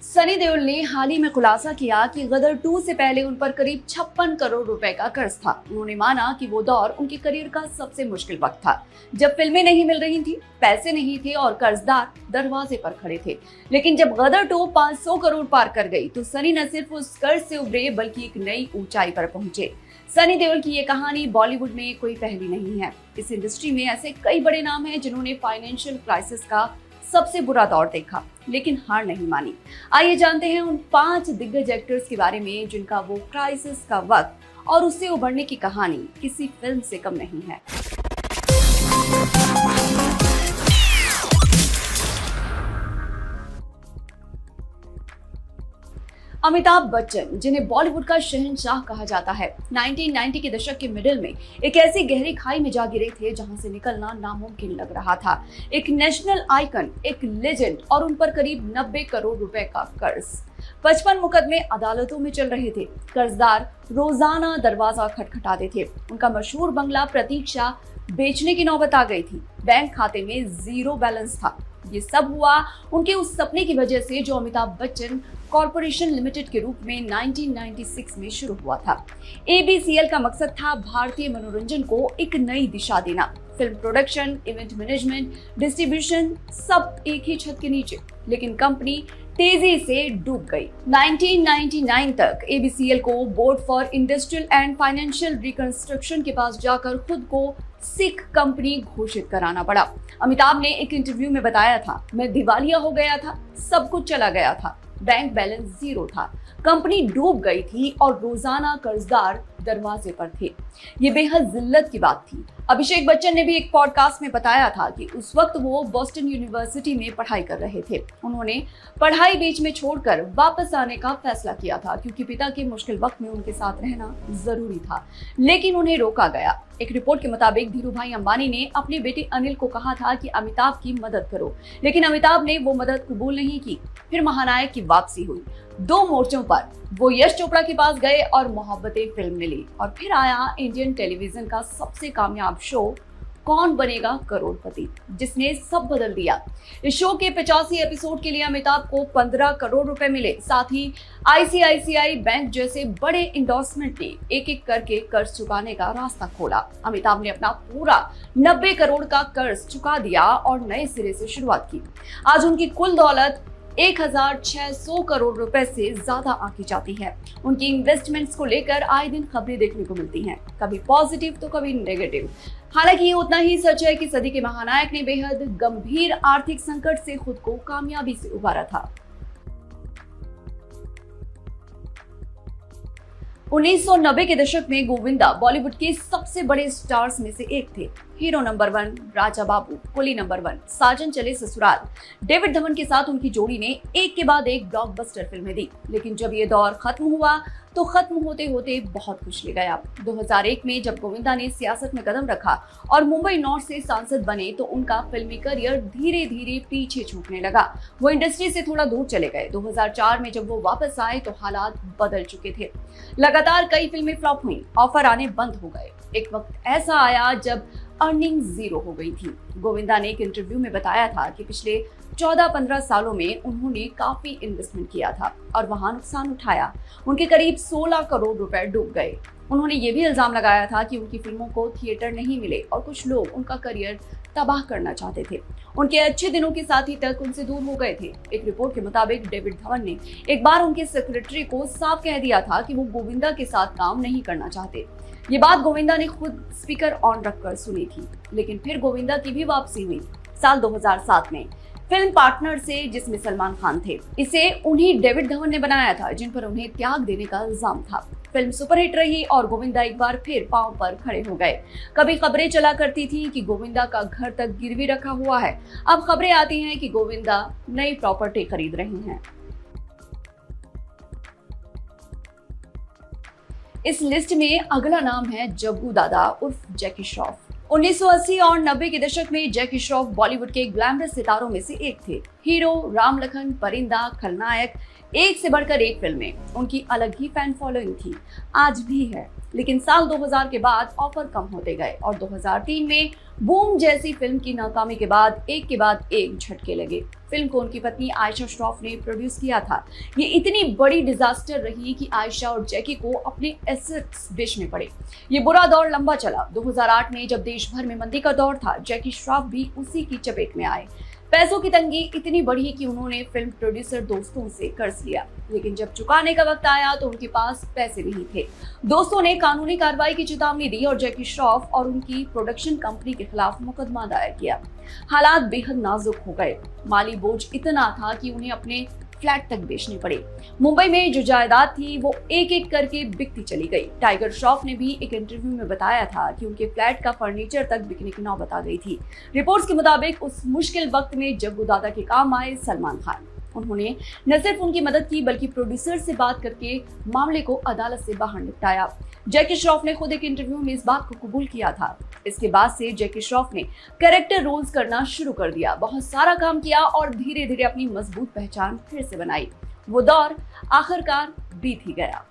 सनी देओल ने हाल ही में खुलासा किया कि गदर 2 से पहले उन पर करीब 56 करोड़ रुपए का कर्ज था। उन्होंने माना कि वो दौर उनके करियर का सबसे मुश्किल वक्त था, जब फिल्में नहीं मिल रही थी, पैसे नहीं थे और कर्जदार दरवाजे पर खड़े थे। लेकिन जब गदर 2 500 करोड़ पार कर गई तो सनी न सिर्फ उस कर्ज से उभरे बल्कि एक नई ऊंचाई पर पहुंचे। सनी देओल की ये कहानी बॉलीवुड में कोई पहली नहीं है। इस इंडस्ट्री में ऐसे कई बड़े नाम हैं जिन्होंने फाइनेंशियल क्राइसिस का सबसे बुरा दौर देखा लेकिन हार नहीं मानी। आइए जानते हैं उन 5 दिग्गज एक्टर्स के बारे में जिनका वो क्राइसिस का वक्त और उससे उभरने की कहानी किसी फिल्म से कम नहीं है। अमिताभ बच्चन, जिन्हें बॉलीवुड का शहंशाह कहा जाता है, 1990 के दशक के मिडिल में एक ऐसी गहरी खाई में जा गिरे थे जहां से निकलना नामुमकिन लग रहा था। एक नेशनल आइकन, एक लेजेंड और उन पर करीब 90 करोड़ रुपए का कर्ज। 55 मुकदमे अदालतों में चल रहे थे। कर्जदार रोजाना दरवाजा खटखटाते थे। उनका मशहूर बंगला प्रतीक्षा बेचने की नौबत आ गई थी। बैंक खाते में 0 बैलेंस था। ये सब हुआ उनके उस सपने की वजह से जो अमिताभ बच्चन कॉर्पोरेशन लिमिटेड के रूप में 1996 में शुरू हुआ था। ABCL का मकसद था भारतीय मनोरंजन को एक नई दिशा देना। Film production, event management, distribution सब एक ही छत के नीचे। लेकिन कंपनी तेजी से डूब गई। 1999 तक ABCL को board for industrial and financial reconstruction के पास जाकर खुद को सिख कंपनी घोषित कराना पड़ा। अमिताभ ने एक इंटरव्यू में बताया था, मैं दिवालिया हो गया था, सब कुछ चला गया था, बैंक बैलेंस 0 था, कंपनी डूब गई थी और रोजाना कर्जदार दरवाजे पर थे। ये बेहद जिल्लत की बात थी। अभिषेक बच्चन ने भी एक पॉडकास्ट में बताया था कि उस वक्त वो बॉस्टन यूनिवर्सिटी में पढ़ाई कर रहे थे। उन्होंने पढ़ाई बीच में छोड़कर वापस आने का फैसला किया था क्योंकि पिता के मुश्किल वक्त में उनके साथ रहना जरूरी था, लेकिन उन्हें रोका गया। एक रिपोर्ट के मुताबिक धीरूभाई अंबानी ने अपने बेटे अनिल को कहा था कि अमिताभ की मदद करो, लेकिन अमिताभ ने वो मदद कबूल नहीं की। फिर महानायक की वापसी हुई। 2 मोर्चों पर वो यश चोपड़ा के पास गए और मोहब्बतें फिल्म मिली। और फिर आया इंडियन टेलीविजन का सबसे कामयाब शो कौन बनेगा करोड़पति, जिसने सब बदल दिया। इस शो के 85 एपिसोड के लिए अमिताभ को 15 करोड़ रुपए मिले। साथ ही ICICI बैंक जैसे बड़े इंडोर्समेंट ने एक एक करके कर्ज चुकाने का रास्ता खोला। अमिताभ ने अपना पूरा 90 करोड़ का कर्ज चुका दिया और नए सिरे से शुरुआत की। आज उनकी कुल दौलत 1600 करोड़ रुपए से ज्यादा आंकी जाती है। उनकी इन्वेस्टमेंट्स को लेकर आए दिन खबरें देखने को मिलती हैं, कभी पॉजिटिव तो कभी नेगेटिव। हालांकि ये उतना ही सच है कि सदी के महानायक ने बेहद गंभीर आर्थिक संकट से खुद को कामयाबी से उबारा था। 1990 के दशक में गोविंदा बॉलीवुड के सबसे बड़े स्टार्स में से एक थे। हीरो नंबर 1 राजा बाबू, कुली नंबर 1, साजन चले ससुराल। डेविड धवन के साथ उनकी जोड़ी ने एक के बाद एक ब्लॉकबस्टर फिल्में दी। लेकिन जब ये दौर खत्म हुआ तो खत्म होते होते बहुत कुछ ले गया। 2001 में जब गोविंदा ने सियासत में कदम रखा और मुंबई नॉर्थ से सांसद बने तो उनका फिल्मी करियर धीरे धीरे पीछे छूटने लगा। वो इंडस्ट्री से थोड़ा दूर चले गए। 2004 में जब वो वापस आए तो हालात बदल चुके थे। लगातार कई फिल्में फ्लॉप हुई, ऑफर आने बंद हो गए। एक वक्त ऐसा आया जब अर्निंग 0 हो गई थी। गोविंदा ने एक इंटरव्यू में बताया था कि पिछले 14-15 सालों में उन्होंने काफी इन्वेस्टमेंट किया था और वहां नुकसान उठाया। उनके करीब 16 करोड़ रुपए डूब गए। उन्होंने ये भी इल्जाम लगाया था कि उनकी फिल्मों को थिएटर नहीं मिले और कुछ लोग उनका करियर तबाह करना चाहते थे। उनके अच्छे दिनों के साथी तक उनसे दूर हो गए थे। एक रिपोर्ट के मुताबिक डेविड धवन ने एक बार उनके सेक्रेटरी को साफ कह दिया था कि वो गोविंदा के साथ काम नहीं करना चाहते। ये बात गोविंदा ने खुद स्पीकर ऑन रखकर सुनी थी। लेकिन फिर गोविंदा की भी वापसी हुई साल 2007 में फिल्म पार्टनर से, जिसमें सलमान खान थे। इसे उन्हीं डेविड धवन ने बनाया था जिन पर उन्हें त्याग देने का इल्जाम था। फिल्म सुपरहिट रही और गोविंदा एक बार फिर पांव पर खड़े हो गए। कभी खबरें चला करती थी कि गोविंदा का घर तक गिरवी रखा हुआ है। अब खबरें आती हैं कि गोविंदा नई प्रॉपर्टी खरीद रही हैं। इस लिस्ट में अगला नाम है जग्गू दादा उर्फ जैकी श्रॉफ। 1980 और 90 के दशक में जैकी श्रॉफ बॉलीवुड के ग्लैमरस सितारों में से एक थे। हीरो, राम लखन, परिंदा, खलनायक, एक से बढ़कर एक फिल्में। उनकी अलग ही फैन फॉलोइंग थी, आज भी है। लेकिन साल 2000 के बाद ऑफर कम होते गए और 2003 में बूम जैसी फिल्म की नाकामी के बाद एक झटके लगे। फिल्म को उनकी पत्नी आयशा श्रॉफ ने प्रोड्यूस किया था। ये इतनी बड़ी डिजास्टर रही कि आयशा और जैकी को अपने एसेट्स बेचने पड़े। ये बुरा दौर लंबा चला। 2008 में जब देश भर में मंदी का दौर था, जैकी श्रॉफ भी उसी की चपेट में आए। पैसों की तंगी इतनी बढ़ी कि उन्होंने फिल्म प्रोड्यूसर दोस्तों से कर्ज लिया, लेकिन जब चुकाने का वक्त आया तो उनके पास पैसे नहीं थे। दोस्तों ने कानूनी कार्रवाई की चेतावनी दी और जैकी श्रॉफ और उनकी प्रोडक्शन कंपनी के खिलाफ मुकदमा दायर किया। हालात बेहद नाजुक हो गए। माली बोझ इतना था कि उन्हें अपने फ्लैट तक बेचने पड़े। मुंबई में जो जायदाद थी वो एक एक करके बिकती चली गई। टाइगर श्रॉफ ने भी एक इंटरव्यू में बताया था कि उनके फ्लैट का फर्नीचर तक बिकने की नौबत आ गई थी। रिपोर्ट्स के मुताबिक उस मुश्किल वक्त में जग्गू दादा के काम आए सलमान खान। उन्होंने न सिर्फ उनकी मदद की बल्कि प्रोड्यूसर से बात करके मामले को अदालत से बाहर निपटाया। जैकी श्रॉफ ने खुद एक इंटरव्यू में इस बात को कबूल किया था। इसके बाद से जैकी श्रॉफ ने कैरेक्टर रोल्स करना शुरू कर दिया, बहुत सारा काम किया और धीरे धीरे अपनी मजबूत पहचान फिर से बनाई। वो दौर आखिरकार बीत ही गया।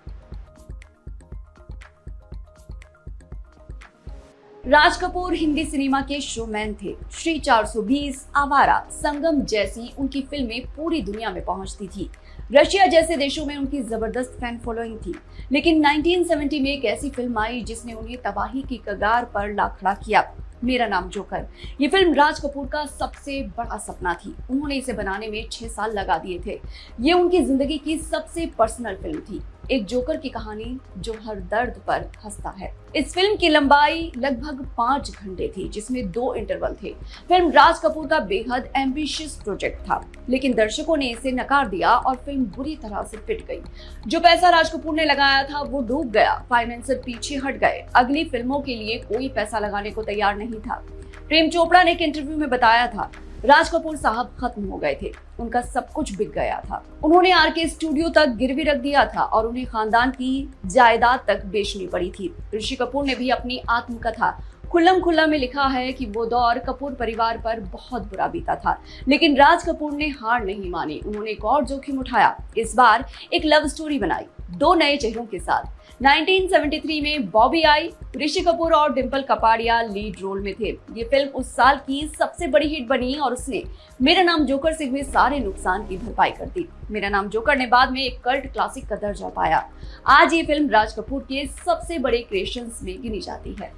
राज कपूर हिंदी सिनेमा के शोमैन थे। श्री 420, आवारा, संगम जैसी उनकी फिल्में पूरी दुनिया में पहुंचती थी। रशिया जैसे देशों में उनकी जबरदस्त फैन फॉलोइंग थी। लेकिन 1970 में एक ऐसी फिल्म आई जिसने उन्हें तबाही की कगार पर ला खड़ा किया, मेरा नाम जोकर। ये फिल्म राज कपूर का सबसे बड़ा सपना थी। उन्होंने इसे बनाने में 6 साल लगा दिए थे। ये उनकी जिंदगी की सबसे पर्सनल फिल्म थी, एक जोकर की कहानी जो हर दर्द पर हंसता है। इस फिल्म की लंबाई लगभग 5 घंटे थी, जिसमें 2 इंटरवल थे। फिल्म राज कपूर का बेहद एम्बिशियस प्रोजेक्ट था, लेकिन दर्शकों ने इसे नकार दिया और फिल्म बुरी तरह से पिट गई। जो पैसा राज कपूर ने लगाया था वो डूब गया। फाइनेंसर पीछे हट गए। अगली फिल्मों के लिए कोई पैसा लगाने को तैयार नहीं था। प्रेम चोपड़ा ने एक इंटरव्यू में बताया था, राज कपूर साहब खत्म हो गए थे, उनका सब कुछ बिक गया था। उन्होंने आरके स्टूडियो तक गिरवी रख दिया था और उन्हें खानदान की जायदाद तक बेचनी पड़ी थी। ऋषि कपूर ने भी अपनी आत्मकथा खुल्लम खुल्ला में लिखा है कि वो दौर कपूर परिवार पर बहुत बुरा बीता था, लेकिन राज कपूर ने हार नहीं मानी। उन्होंने एक और जोखिम उठाया। इस बार एक लव स्टोरी बनाई 2 नए चेहरों के साथ। 1973 में बॉबी आई। ऋषि कपूर और डिम्पल कपाड़िया लीड रोल में थे। ये फिल्म उस साल की सबसे बड़ी हिट बनी और उसने मेरा नाम जोकर से हुए सारे नुकसान की भरपाई कर दी। मेरा नाम जोकर ने बाद में एक कल्ट क्लासिक का दर्जा पाया। आज ये फिल्म राज कपूर के सबसे बड़े क्रिएशंस में गिनी जाती है।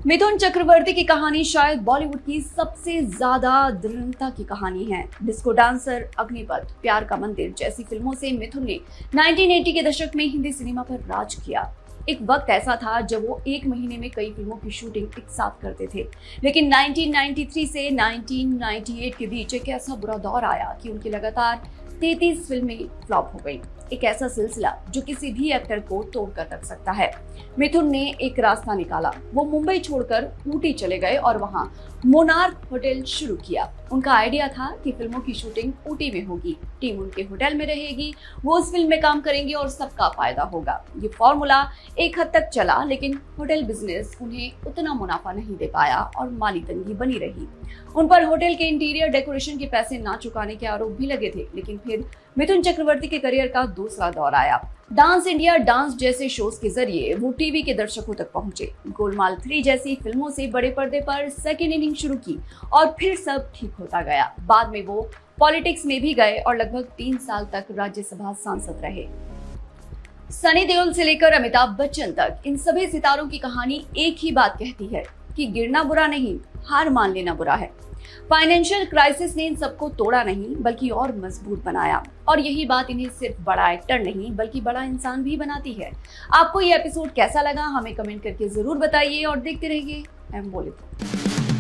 मिथुन चक्रवर्ती की कहानी शायद बॉलीवुड की सबसे ज्यादा दृढ़ता की कहानी है। डिस्को डांसर, अग्निपथ, प्यार का मंदिर जैसी फिल्मों से मिथुन ने 1980 के दशक में हिंदी सिनेमा पर राज किया। एक वक्त ऐसा था जब वो एक महीने में कई फिल्मों की शूटिंग एक साथ करते थे, लेकिन 1993 से 1998 के बीच एक ऐसा बुरा दौर आया कि उनकी लगातार 33 फिल्में फ्लॉप हो गई। एक ऐसा सिलसिला जो किसी भी एक्टर को तोड़कर रख सकता है। मिथुन ने एक रास्ता निकाला। वो मुंबई छोड़कर ऊटी चले गए और वहां मोनार्क होटल शुरू किया। उनका आइडिया था कि फिल्मों की शूटिंग ऊटी में होगी, टीम उनके होटल में रहेगी, वो उस फिल्म में काम करेंगे और सबका फायदा होगा। ये फॉर्मूला एक हद तक चला, लेकिन होटल बिजनेस उन्हें उतना मुनाफा नहीं दे पाया और माली तंगी बनी रही। उन पर होटल के इंटीरियर डेकोरेशन के पैसे ना चुकाने के आरोप भी लगे थे। लेकिन फिर मिथुन चक्रवर्ती के करियर का दूसरा दौर आया। डांस इंडिया, डांस जैसे शोज के जरिए वो टीवी के दर्शकों तक पहुंचे। गोलमाल 3 जैसी फिल्मों से बड़े पर्दे पर सेकेंड इनिंग शुरू की और फिर सब ठीक होता गया। बाद में वो पॉलिटिक्स में भी गए और लगभग 3 साल तक राज्यसभा सांसद रहे। सनी देओल से लेकर अमिताभ बच्चन तक इन सभी सितारों की कहानी एक ही बात कहती है कि गिरना बुरा नहीं, हार मान लेना बुरा है। फाइनेंशियल क्राइसिस ने इन सबको तोड़ा नहीं बल्कि और मजबूत बनाया, और यही बात इन्हें सिर्फ बड़ा एक्टर नहीं बल्कि बड़ा इंसान भी बनाती है। आपको ये एपिसोड कैसा लगा हमें कमेंट करके जरूर बताइए और देखते रहिए एम बॉलीवुड।